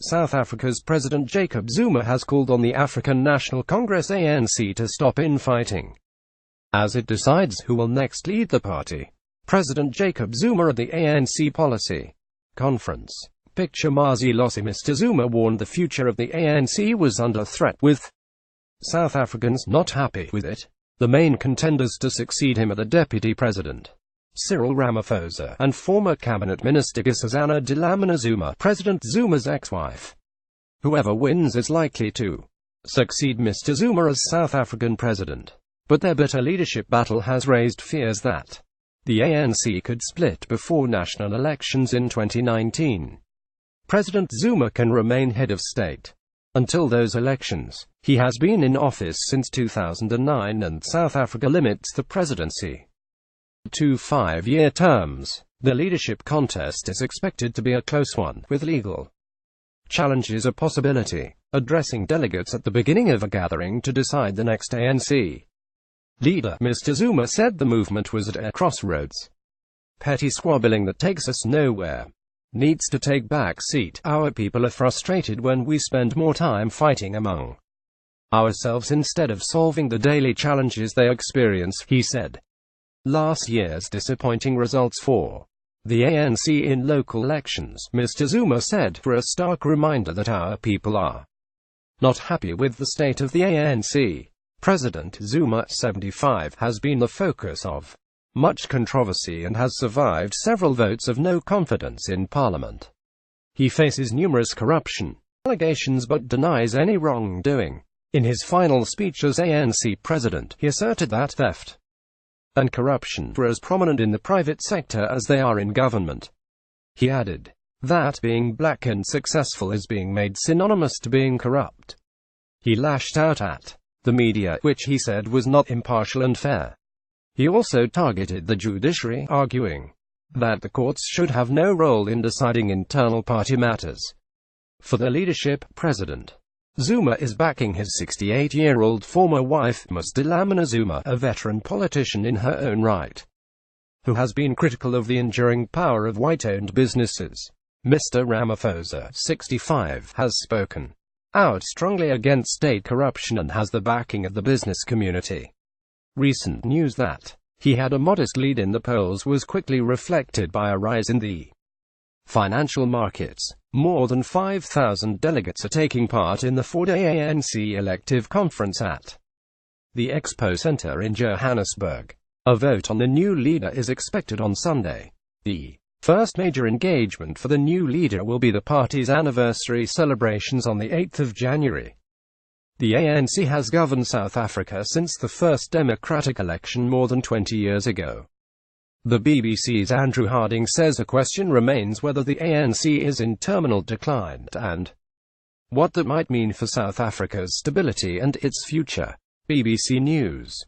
South Africa's President Jacob Zuma has called on the African National Congress (ANC) to stop infighting as it decides who will next lead the party. President Jacob Zuma at the ANC Policy Conference. Picture Mazi Losi. Mr. Zuma warned the future of the ANC was under threat, with South Africans not happy with it. The main contenders to succeed him are the Deputy President, Cyril Ramaphosa, and former Cabinet Minister Nkosazana Dlamini Zuma, President Zuma's ex-wife. Whoever wins is likely to succeed Mr. Zuma as South African president. But their bitter leadership battle has raised fears that the ANC could split before national elections in 2019. President Zuma can remain head of state until those elections. He has been in office since 2009, and South Africa limits the presidency to 5-year terms. The leadership contest is expected to be a close one, with legal challenges a possibility. Addressing delegates at the beginning of a gathering to decide the next ANC leader, Mr. Zuma said the movement was at a crossroads. Petty squabbling that takes us nowhere needs to take back seat. Our people are frustrated when we spend more time fighting among ourselves instead of solving the daily challenges they experience, he said. Last year's disappointing results for the ANC in local elections, Mr. Zuma said, were a stark reminder that our people are not happy with the state of the ANC. President Zuma, 75, has been the focus of much controversy and has survived several votes of no confidence in Parliament. He faces numerous corruption allegations but denies any wrongdoing. In his final speech as ANC president, he asserted that theft and corruption were as prominent in the private sector as they are in government. He added that being black and successful is being made synonymous to being corrupt. He lashed out at the media, which he said was not impartial and fair. He also targeted the judiciary, arguing that the courts should have no role in deciding internal party matters. For the leadership, President Zuma is backing his 68-year-old former wife, Ms. Dlamini Zuma, a veteran politician in her own right, who has been critical of the enduring power of white-owned businesses. Mr. Ramaphosa, 65, has spoken out strongly against state corruption and has the backing of the business community. Recent news that he had a modest lead in the polls was quickly reflected by a rise in the financial markets. More than 5,000 delegates are taking part in the 4-day ANC elective conference at the Expo Center in Johannesburg. A vote on the new leader is expected on Sunday. The first major engagement for the new leader will be the party's anniversary celebrations on the 8th of January. The ANC has governed South Africa since the first democratic election more than 20 years ago. The BBC's Andrew Harding says the question remains whether the ANC is in terminal decline, and what that might mean for South Africa's stability and its future. BBC News.